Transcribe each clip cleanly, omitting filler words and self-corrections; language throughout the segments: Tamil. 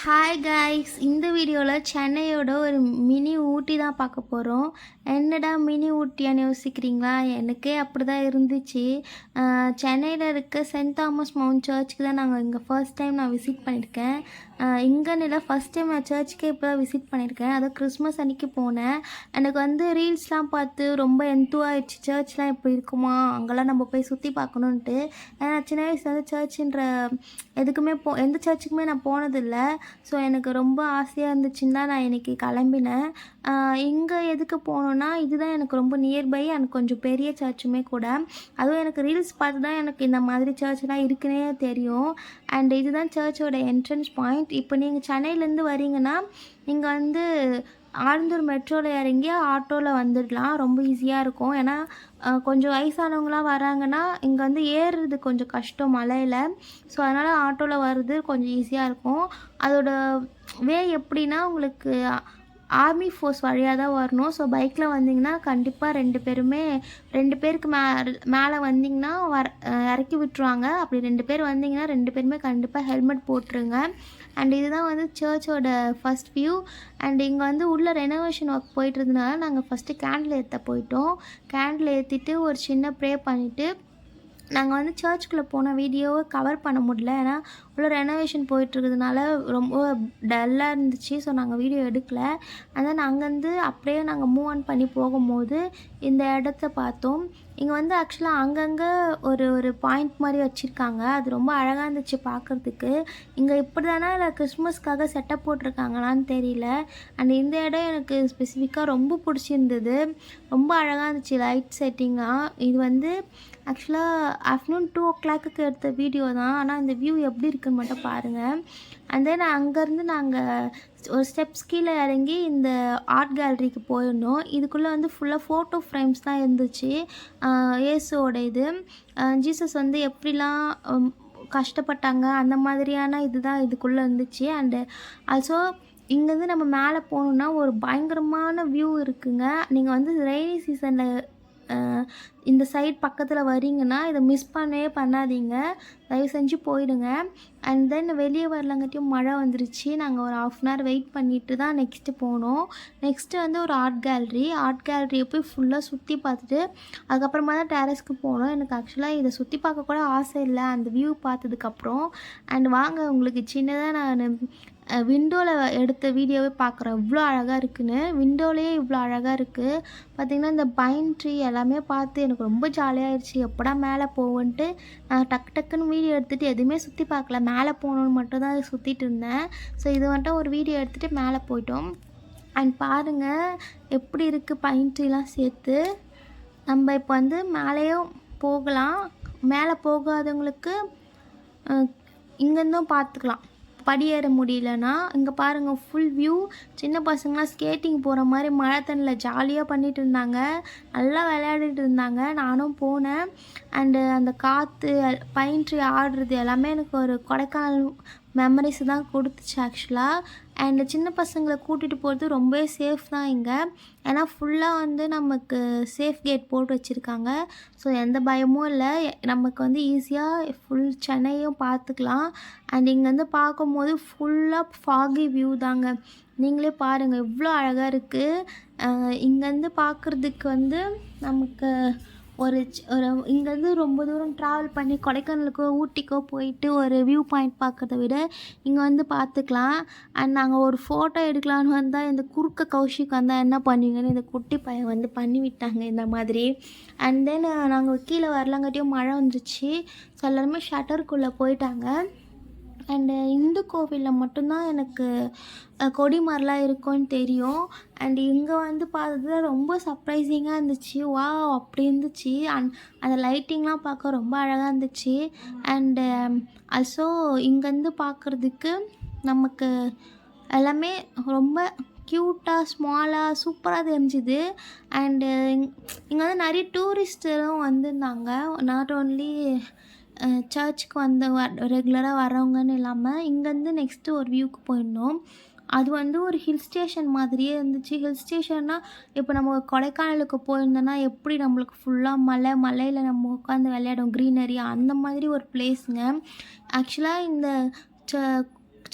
ஹாய் காய்ஸ், இந்த வீடியோவில் சென்னையோட ஒரு மினி ஊட்டி தான் பார்க்க போகிறோம். என்னடா மினி ஊட்டியான்னு யோசிக்கிறீங்களா? எனக்கே அப்படி தான் இருந்துச்சு. சென்னையில் இருக்க சென்ட் தாமஸ் மவுண்ட் சர்ச்சுக்கு தான் நாங்கள் இங்கே ஃபர்ஸ்ட் டைம் நான் விசிட் பண்ணியிருக்கேன். இங்கேன்னு இல்லை, ஃபஸ்ட் டைம் நான் சர்ச்சுக்கே இப்போ தான் விசிட் பண்ணியிருக்கேன். அதுவும் கிறிஸ்மஸ் அன்றைக்கி போனேன். எனக்கு வந்து ரீல்ஸ்லாம் பார்த்து ரொம்ப என்த்துவாயிடுச்சு. சர்ச்லாம் எப்படி இருக்குமா, அங்கெல்லாம் நம்ம போய் சுற்றி பார்க்கணுன்ட்டு. ஏன்னா சின்ன வயசுல வந்து சர்ச்சுன்ற எதுக்குமே எந்த சர்ச்சுக்குமே நான் போனதில்லை. ஸோ எனக்கு ரொம்ப ஆசையாக இருந்துச்சுன்னு தான் நான் இன்றைக்கி கிளம்பினேன். இங்கே எதுக்கு போகணுன்னா, இதுதான் எனக்கு ரொம்ப நியர்பை அண்ட் கொஞ்சம் பெரிய சர்ச்சுமே கூட. அதுவும் எனக்கு ரீல்ஸ் பார்த்து தான் எனக்கு இந்த மாதிரி சர்ச்லாம் இருக்குன்னே தெரியும். அண்ட் இதுதான் சர்ச்சோட என்ட்ரன்ஸ் பாயிண்ட். இப்போ நீங்கள் சென்னையிலேருந்து வரீங்கன்னா நீங்கள் வந்து ஆழ்ந்தூர் மெட்ரோவில் இறங்கி ஆட்டோவில் வந்துடலாம். ரொம்ப ஈஸியாக இருக்கும். ஏன்னா கொஞ்சம் வயசானவங்களாம் வராங்கன்னா இங்கே வந்து ஏறுறது கொஞ்சம் கஷ்டம் மலையில். ஸோ அதனால் ஆட்டோவில் வர்றது கொஞ்சம் ஈஸியாக இருக்கும். அதோட வே எப்படின்னா, உங்களுக்கு ஆர்மி ஃபோர்ஸ் வழியாக தான் வரணும். ஸோ பைக்கில் வந்தீங்கன்னா கண்டிப்பாக 2 பேருக்கு மேலே வந்தீங்கன்னா இறக்கி விட்டுருவாங்க. அப்படி 2 பேர் வந்தீங்கன்னா 2 பேருமே கண்டிப்பாக ஹெல்மெட் போட்டுருங்க. அண்ட் இதுதான் வந்து சர்ச்சோட ஃபஸ்ட் வியூ. அண்ட் இங்கே வந்து உள்ள ரெனோவேஷன் ஒர்க் போயிட்டு இருந்ததுனால நாங்கள் ஃபஸ்ட்டு கேண்டில் ஏற்ற போயிட்டோம். கேண்டில் ஏற்றிட்டு ஒரு சின்ன ப்ரே பண்ணிவிட்டு நாங்கள் வந்து சர்ச்சுக்குள்ளே போன வீடியோவை கவர் பண்ண முடியல. ஏன்னா உள்ள ரெனோவேஷன் போயிட்டுருக்கிறதுனால ரொம்ப டல்லாக இருந்துச்சு. ஸோ நாங்கள் வீடியோ எடுக்கலை. அதான் அங்கேருந்து அப்படியே நாங்கள் மூவ் ஆன் பண்ணி போகும்போது இந்த இடத்த பார்த்தோம். இங்கே வந்து ஆக்சுவலாக அங்கங்கே ஒரு பாயிண்ட் மாதிரி வச்சுருக்காங்க. அது ரொம்ப அழகாக இருந்துச்சு பார்க்குறதுக்கு. இங்கே இப்படி தானே இல்லை கிறிஸ்மஸ்க்காக செட்டப் போட்டிருக்காங்களான்னு தெரியல. அண்ட் இந்த இடம் எனக்கு ஸ்பெசிஃபிக்காக ரொம்ப பிடிச்சிருந்தது. ரொம்ப அழகாக இருந்துச்சு லைட் செட்டிங்காக. இது வந்து ஆக்சுவலாக ஆஃப்டர்நூன் 2 o'clock எடுத்த வீடியோ தான். ஆனால் இந்த வியூ எப்படி இருக்குன்னு மட்டும் பாருங்கள். அண்ட் தென் அங்கேருந்து நாங்கள் ஒரு ஸ்டெப்ஸ் கீழே இறங்கி இந்த ஆர்ட் கேலரிக்கு போயிருந்தோம். இதுக்குள்ளே வந்து ஃபுல்லாக ஃபோட்டோ ஃப்ரேம்ஸ் தான் இருந்துச்சு. இயேசுவோட இது ஜீசஸ் வந்து எப்படிலாம் கஷ்டப்பட்டாங்க அந்த மாதிரியான இதுதான் இதுக்குள்ளே இருந்துச்சு. அண்டு ஆல்சோ இங்கேருந்து நம்ம மேலே போகணுன்னா ஒரு பயங்கரமான வியூ இருக்குங்க. நீங்கள் வந்து ரெய்னி சீசனில் இந்த சைட் பக்கத்தில் வரீங்கன்னா இதை மிஸ் பண்ணவே பண்ணாதீங்க. தயவு செஞ்சு போயிடுங்க. அண்ட் தென் வெளியே வரலங்காட்டியும் மழை வந்துருச்சு. நாங்கள் ஒரு 1/2 hour வெயிட் பண்ணிவிட்டு தான் நெக்ஸ்ட்டு போனோம். நெக்ஸ்ட்டு வந்து ஒரு ஆர்ட் கேலரியை போய் ஃபுல்லாக சுற்றி பார்த்துட்டு அதுக்கப்புறமா தான் டெரஸ்க்கு போனோம். எனக்கு ஆக்சுவலாக இதை சுற்றி பார்க்க கூட ஆசை இல்லை அந்த வியூ பார்த்ததுக்கப்புறம். அண்ட் வாங்க, உங்களுக்கு சின்னதாக நான் விண்டோவில் எடுத்த வீடியோவே பார்க்குறேன் இவ்வளோ அழகாக இருக்குன்னு. விண்டோலேயே இவ்வளோ அழகாக இருக்குது பார்த்திங்கன்னா. இந்த பைன் ட்ரீ எல்லாமே பார்த்து எனக்கு ரொம்ப ஜாலியாகிடுச்சு. எப்படா மேலே போவோன்ட்டு நான் டக்குன்னு வீடியோ எடுத்துகிட்டு எதுவுமே சுற்றி பார்க்கல. மேலே போகணுன்னு மட்டும் தான் சுற்றிட்டு இருந்தேன். ஸோ இது மட்டும் ஒரு வீடியோ எடுத்துகிட்டு மேலே போயிட்டோம். அண்ட் பாருங்கள் எப்படி இருக்குது பைன் ட்ரீலாம் சேர்த்து. நம்ம இப்போ வந்து மேலேயும் போகலாம். மேலே போகாதவங்களுக்கு இங்கேருந்தும் பார்த்துக்கலாம். படியேற முடியலன்னா இங்கே பாருங்கள் ஃபுல் வியூ. சின்ன பசங்களாம் ஸ்கேட்டிங் போகிற மாதிரி மழை தண்ணியில் ஜாலியாக பண்ணிகிட்டு இருந்தாங்க. நல்லா விளையாடிட்டு இருந்தாங்க. நானும் போனேன். அண்டு அந்த காற்று பைன் ட்ரீ ஆடுறது எல்லாமே எனக்கு ஒரு கொடைக்கானல் மெமரிஸ் தான் கொடுத்துச்சு ஆக்சுவலாக. அண்டு சின்ன பசங்களை கூட்டிகிட்டு போகிறது ரொம்பவே சேஃப் தான் இங்கே. ஏன்னா ஃபுல்லாக வந்து நமக்கு சேஃப் கேட் போட்டு வச்சுருக்காங்க. ஸோ எந்த பயமும் இல்லை. நமக்கு வந்து ஈஸியாக ஃபுல் சென்னையும் பார்த்துக்கலாம். அண்ட் இங்கேருந்து பார்க்கும்போது ஃபுல்லாக ஃபாகி வியூ தாங்க. நீங்களே பாருங்கள் எவ்வளோ அழகாக இருக்குது. இங்கேருந்து பார்க்குறதுக்கு வந்து நமக்கு ஒரு இங்கேருந்து ரொம்ப தூரம் ட்ராவல் பண்ணி கொடைக்கானலுக்கோ ஊட்டிக்கோ போயிட்டு ஒரு வியூ பாயிண்ட் பார்க்குறத விட இங்கே வந்து பார்த்துக்கலாம். அண்ட் நாங்கள் ஒரு ஃபோட்டோ எடுக்கலான்னு வந்தால் இந்த குறுக்க கௌஷிக் வந்தால் என்ன பண்ணுவீங்கன்னு இந்த குட்டி பையன் வந்து பண்ணி விட்டாங்க இந்த மாதிரி. அண்ட் தென் நாங்கள் கீழே வரலாங்காட்டியும் மழை வந்துச்சு. ஸோ எல்லாருமே ஷட்டருக்குள்ளே போயிட்டாங்க. அண்டு இந்து கோவிலில் மட்டும்தான் எனக்கு கொடி மாதிரிலாம் இருக்கும்னு தெரியும். அண்டு இங்கே வந்து பார்த்தது ரொம்ப சர்ப்ரைசிங்காக இருந்துச்சு. வாவ் அப்படி இருந்துச்சு. அந்த லைட்டிங்லாம் பார்க்க ரொம்ப அழகாக இருந்துச்சு. அண்டு ஆல்சோ இங்கேருந்து பார்க்குறதுக்கு நமக்கு எல்லாமே ரொம்ப க்யூட்டாக ஸ்மாலாக சூப்பராக தெரிஞ்சுது. அண்டு இங்கே வந்து நிறைய டூரிஸ்டரும் வந்திருந்தாங்க. நாட் ஓன்லி சர்ச்சுக்கு வந்து ரெகுலராக வரவங்கன்னு இல்லாமல் இங்கேருந்து நெக்ஸ்ட்டு ஒரு வியூக்கு போயிருந்தோம். அது வந்து ஒரு ஹில் ஸ்டேஷன் மாதிரியே இருந்துச்சு. ஹில் ஸ்டேஷன்னா இப்போ நம்ம கொடைக்கானலுக்கு போயிருந்தோன்னா எப்படி நம்மளுக்கு ஃபுல்லாக மலையில் நம்ம உட்காந்து விளையாடும் க்ரீனரி அந்த மாதிரி ஒரு பிளேஸுங்க. ஆக்சுவலாக இந்த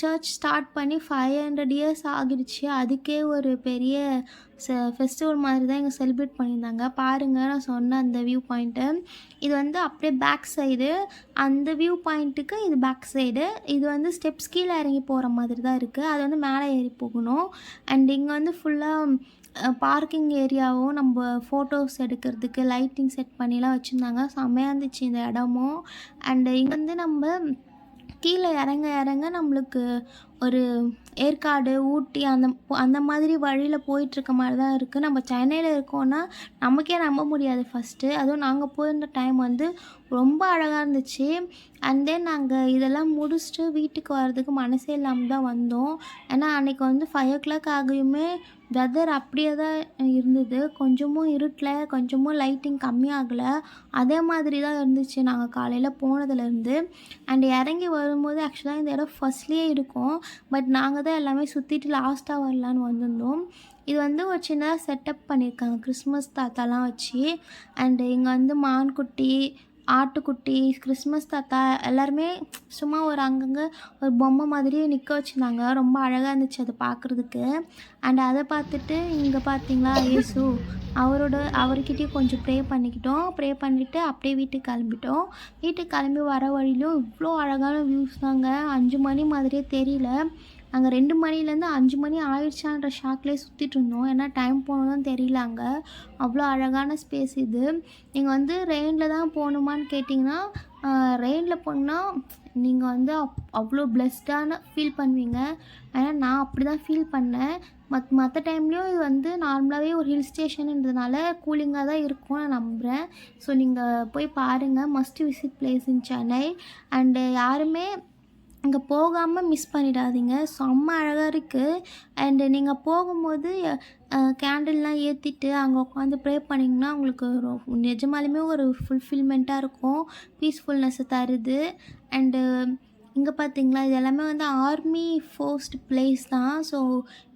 சர்ச் ஸ்டார்ட் பண்ணி 500 இயர்ஸ் ஆகிடுச்சு. அதுக்கே ஒரு பெரிய ஃபெஸ்டிவல் மாதிரி தான் இங்கே செலிப்ரேட் பண்ணியிருந்தாங்க. பாருங்கள், நான் சொன்ன அந்த வியூ பாயிண்ட்டு. இது வந்து அப்படியே பேக் சைடு. அந்த வியூ பாயிண்ட்டுக்கு இது பேக் சைடு. இது வந்து ஸ்டெப்ஸ் கீழே இறங்கி போகிற மாதிரி தான் இருக்குது. அது வந்து மேலே ஏறி போகணும். அண்ட் இங்கே வந்து ஃபுல்லாக பார்க்கிங் ஏரியாவும் நம்ம ஃபோட்டோஸ் எடுக்கிறதுக்கு லைட்டிங் செட் பண்ணிலாம் வச்சுருந்தாங்க. செம்மையாக இருந்துச்சு இந்த இடமும். அண்டு இங்கே வந்து நம்ம கீழே இறங்க இறங்க நம்மளுக்கு ஒரு ஏற்காடு, ஊட்டி அந்த மாதிரி வழியில் போயிட்டுருக்க மாதிரி தான் இருக்குது. நம்ம சென்னையில் இருக்கோன்னா நமக்கே நம்ப முடியாது ஃபஸ்ட்டு. அதுவும் நாங்கள் போயிருந்த டைம் வந்து ரொம்ப அழகாக இருந்துச்சு. அண்ட் தென் நாங்கள் இதெல்லாம் முடிச்சுட்டு வீட்டுக்கு வர்றதுக்கு மனசே இல்லாமல் தான் வந்தோம். ஏன்னா அன்றைக்கி வந்து 5 o'clock ஆகியுமே வெதர் அப்படியே தான் இருந்தது. கொஞ்சமும் இருட்டில் கொஞ்சமும் லைட்டிங் கம்மியாகலை. அதே மாதிரி தான் இருந்துச்சு நாங்கள் காலையில் போனதுலேருந்து. அண்ட் இறங்கி வரும்போது ஆக்சுவலாக இந்த இடம் ஃபஸ்ட்லேயே இருக்கும். பட் நாங்கள் தான் எல்லாமே சுற்றிட்டு லாஸ்ட்டாக வரலான்னு வந்திருந்தோம். இது வந்து ஒரு சின்னதாக செட்டப் பண்ணியிருக்காங்க கிறிஸ்மஸ் தாத்தாலாம் வச்சு. அண்டு இங்கே வந்து மான்குட்டி, ஆட்டுக்குட்டி, கிறிஸ்மஸ் தாத்தா எல்லாருமே சும்மா ஒரு அங்கங்கே ஒரு பொம்மை மாதிரி நிற்க வச்சுருந்தாங்க. ரொம்ப அழகாக இருந்துச்சு அதை பார்க்குறதுக்கு. அண்ட் அதை பார்த்துட்டு இங்கே பார்த்தீங்களா இயேசு, அவர்கிட்டயும் கொஞ்சம் ப்ரே பண்ணிக்கிட்டோம். ப்ரே பண்ணிவிட்டு அப்படியே வீட்டுக்கு கிளம்பிட்டோம். வீட்டுக்கு கிளம்பி வர வழியிலும் இவ்வளோ அழகான வியூஸ் தாங்க. 5 மணி மாதிரியே தெரியல. நாங்கள் 2 மணிலேருந்து 5 மணி ஆயிடுச்சான்ற ஷாக்லேயே சுற்றிட்டு இருந்தோம். ஏன்னா டைம் போனதும் தெரியல அங்கே. அவ்வளோ அழகான ஸ்பேஸ் இது. நீங்கள் வந்து ரெயினில் தான் போகணுமான்னு கேட்டிங்கன்னா, ரெயினில் போனால் நீங்கள் வந்து அவ்வளோ பிளெஸ்டான ஃபீல் பண்ணுவீங்க. ஏன்னா நான் அப்படி தான் ஃபீல் பண்ணேன். மற்ற டைம்லேயும் இது வந்து நார்மலாகவே ஒரு ஹில் ஸ்டேஷனுன்றதுனால கூலிங்காக தான் இருக்கும் நான் நம்புகிறேன். ஸோ நீங்கள் போய் பாருங்கள். Must visit place in Chennai. And யாருமே அங்கே போகாமல் மிஸ் பண்ணிடாதீங்க. செம்ம அழகாக இருக்குது. அண்டு நீங்கள் போகும்போது கேண்டில்லாம் ஏற்றிட்டு அங்கே உட்காந்து ப்ரே பண்ணிங்கன்னா உங்களுக்கு நிஜமாலுமே ஒரு ஃபுல்ஃபில்மெண்ட்டாக இருக்கும். பீஸ்ஃபுல்னஸ்ஸை தருது. அண்டு இங்கே பார்த்தீங்களா, இது எல்லாமே வந்து ஆர்மி ஃபோர்ஸ்டு பிளேஸ் தான். ஸோ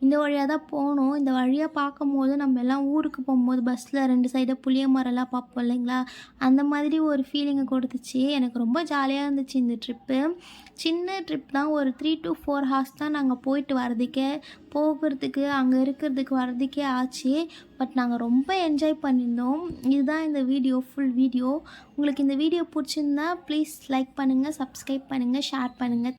இந்த வழியாக தான் போகணும். இந்த வழியாக பார்க்கும்போது நம்ம எல்லாம் ஊருக்கு போகும்போது பஸ்ஸில் 2 சைடாக புளிய மரம்லாம் பார்ப்போம் இல்லைங்களா, அந்த மாதிரி ஒரு ஃபீலிங்கை கொடுத்துச்சு. எனக்கு ரொம்ப ஜாலியாக இருந்துச்சு இந்த ட்ரிப்பு. சின்ன ட்ரிப் தான். ஒரு 3 to 4 hours தான் நாங்கள் போயிட்டு போகிறதுக்கு அங்கே இருக்கிறதுக்கு வர்றதுக்கே ஆச்சு. பட் நாங்கள் ரொம்ப என்ஜாய் பண்ணியிருந்தோம். இதுதான் இந்த வீடியோ, ஃபுல் வீடியோ. உங்களுக்கு இந்த வீடியோ பிடிச்சிருந்தா ப்ளீஸ் லைக் பண்ணுங்கள், சப்ஸ்கிரைப் பண்ணுங்கள், ஷேர் பண்ணுங்கள்.